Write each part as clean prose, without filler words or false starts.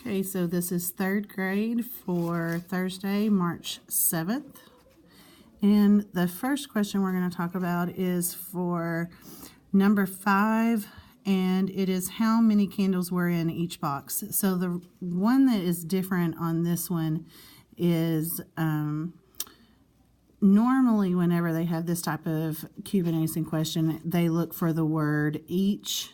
Okay, so this is third grade for Thursday, March 7th. And the first question we're going to talk about is for number 5, and it is how many candles were in each box. So the one that is different on this one is normally whenever they have this type of Cubanacing question, they look for the word each,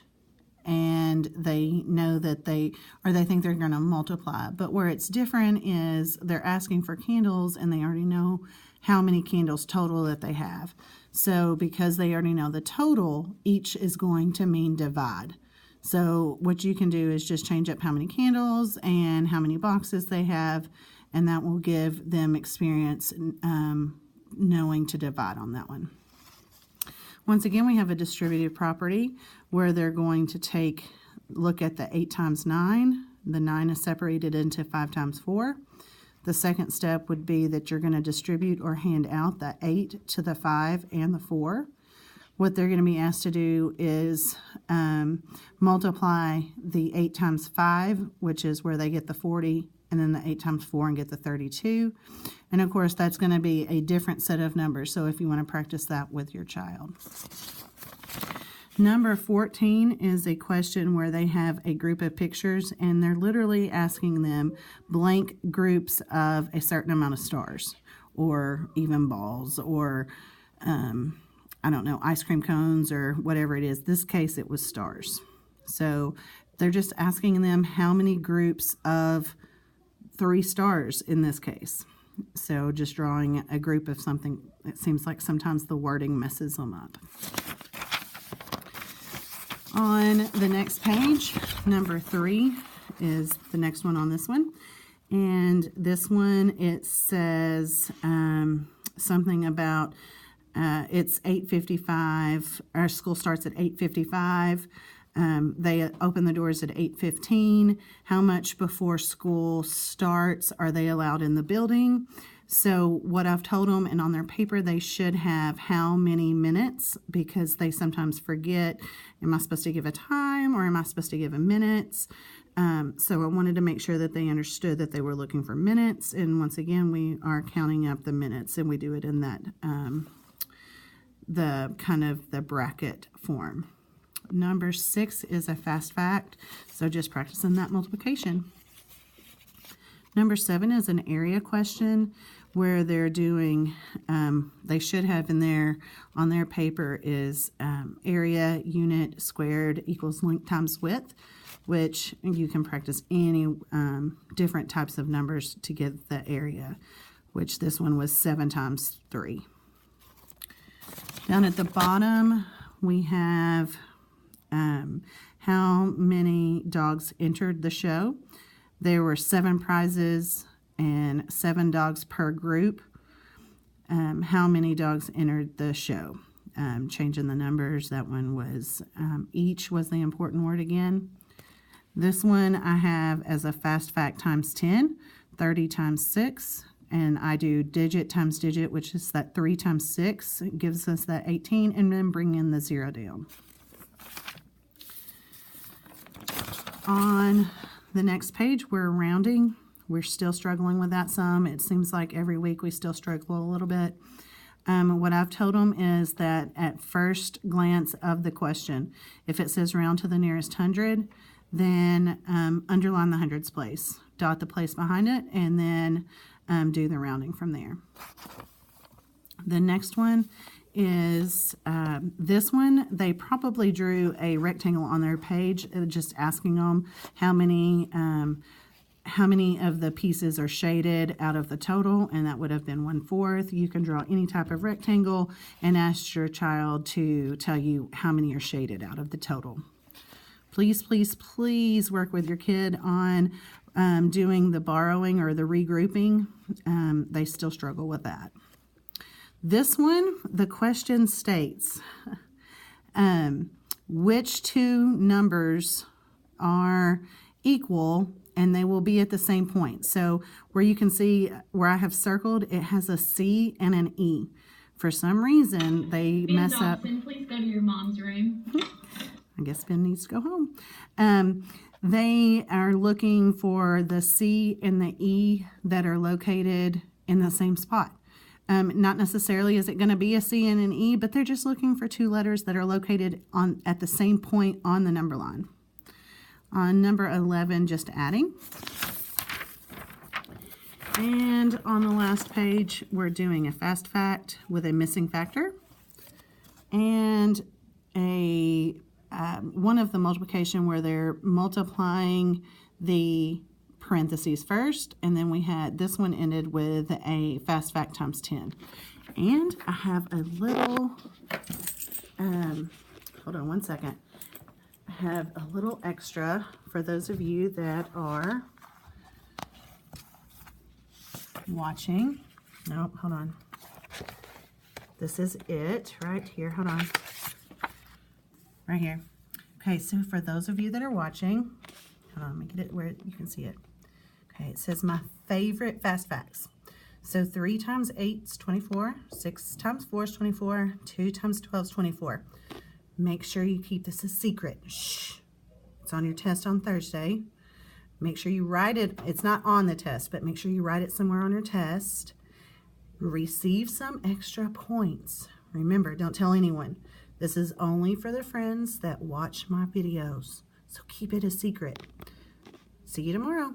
and they know that they think they're going to multiply. But where it's different is they're asking for candles and they already know how many candles total that they have. So because they already know the total, each is going to mean divide. So what you can do is just change up how many candles and how many boxes they have, and that will give them experience knowing to divide on that one. Once again, we have a distributive property where they're going to look at the 8 times 9. The 9 is separated into 5 times 4. The second step would be that you're going to distribute or hand out the 8 to the 5 and the 4. What they're going to be asked to do is multiply the 8 times 5, which is where they get the 40, and then the 8 times 4 and get the 32. And of course, that's going to be a different set of numbers, so if you want to practice that with your child. Number 14 is a question where they have a group of pictures, and they're literally asking them blank groups of a certain amount of stars, or even balls, or I don't know, ice cream cones, or whatever it is. This case, it was stars. So they're just asking them how many groups of 3 stars in this case. So just drawing a group of something, it seems like sometimes the wording messes them up. On the next page, number 3 is the next one on this one. And this one, it says something about it's 8:55. Our school starts at 8:55. They open the doors at 8:15. How much before school starts are they allowed in the building? So what I've told them, and on their paper they should have how many minutes, because they sometimes forget, am I supposed to give a time or am I supposed to give a minutes? So I wanted to make sure that they understood that they were looking for minutes. And once again, we are counting up the minutes, and we do it in that the bracket form. Number 6 is a fast fact, so just practicing that multiplication. Number 7 is an area question where they're doing, they should have in there on their paper is area unit squared equals length times width, which you can practice any different types of numbers to get the area, which this one was 7 times 3. Down at the bottom, we have how many dogs entered the show. There were 7 prizes and 7 dogs per group. How many dogs entered the show? Changing the numbers, that one was each was the important word again. This one I have as a fast fact times 10, 30 times 6. And I do digit times digit, which is that 3 times 6. It gives us that 18, and then bring in the 0 down. On the next page, we're rounding. We're still struggling with that some. It seems like every week we still struggle a little bit. What I've told them is that at first glance of the question, if it says round to the nearest 100, then underline the hundreds place. Dot the place behind it, and then do the rounding from there. The next one is this one. They probably drew a rectangle on their page, just asking them how many of the pieces are shaded out of the total, and that would have been 1/4. You can draw any type of rectangle and ask your child to tell you how many are shaded out of the total. Please, please, please work with your kid on doing the borrowing or the regrouping. They still struggle with that. This one, the question states, which 2 numbers are equal and they will be at the same point. So where you can see where I have circled, it has a C and an E. For some reason, they mess up. Please go to your mom's room. I guess Ben needs to go home. They are looking for the C and the E that are located in the same spot. Not necessarily is it going to be a C and an E, but they're just looking for two letters that are located at the same point on the number line. On number 11, just adding. And on the last page, we're doing a fast fact with a missing factor and one of the multiplication where they're multiplying the parentheses first, and then we had this one ended with a fast fact times 10. And I have a little, hold on one second. I have a little extra for those of you that are watching. No, hold on. This is it right here. Hold on. Right here. Okay, so for those of you that are watching, hold on, let me get it where you can see it. Okay, it says my favorite fast facts. So 3 times 8 is 24, 6 times 4 is 24, 2 times 12 is 24. Make sure you keep this a secret. Shh. It's on your test on Thursday. Make sure you write it. It's not on the test, but make sure you write it somewhere on your test. Receive some extra points. Remember, don't tell anyone. This is only for the friends that watch my videos. So keep it a secret. See you tomorrow.